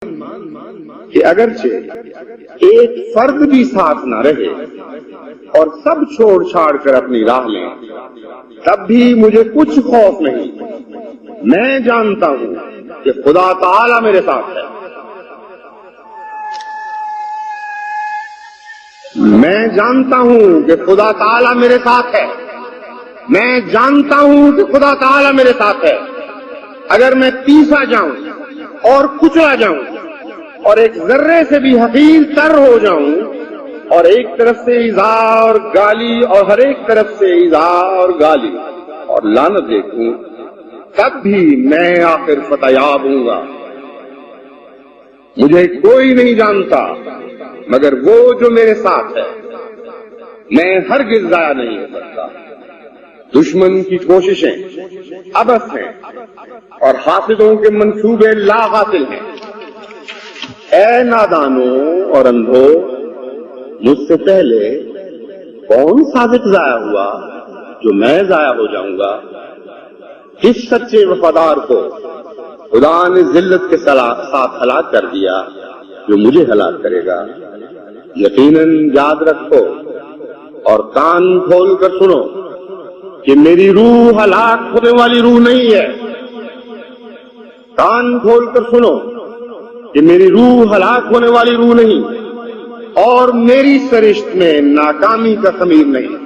کہ اگرچہ ایک فرد بھی ساتھ نہ رہے اور سب چھوڑ چھاڑ کر اپنی راہ لیں تب بھی مجھے کچھ خوف نہیں، میں جانتا ہوں کہ خدا تعالی میرے ساتھ ہے۔ میں جانتا ہوں کہ خدا تعالی میرے ساتھ ہے، میں جانتا ہوں کہ خدا تعالی میرے ساتھ ہے۔ اگر میں پیسا جاؤں اور کچلا جاؤں اور ایک ذرے سے بھی حقیر تر ہو جاؤں اور ایک طرف سے ایذا اور گالی اور ہر ایک طرف سے ایذا اور گالی اور لعنت دیکھوں تب بھی میں آخر فتح یاب ہوں گا۔ مجھے کوئی نہیں جانتا مگر وہ جو میرے ساتھ ہے، میں ہرگز ضائع نہیں ہو سکتا۔ دشمن کی کوششیں عبث ہیں اور حاسدوں کے منصوبے لا حاصل ہیں۔ اے نادانوں اور اندھو، مجھ سے پہلے کون صادق ضائع ہوا جو میں ضائع ہو جاؤں گا؟ کس سچے وفادار کو خدا نے ذلت کے ساتھ ہلاک کر دیا جو مجھے ہلاک کرے گا؟ یقیناً یاد رکھو اور کان کھول کر سنو کہ میری روح ہلاک ہونے والی روح نہیں ہے۔ کان کھول کر سنو کہ میری روح ہلاک ہونے والی روح نہیں اور میری سرشت میں ناکامی کا خمیر نہیں۔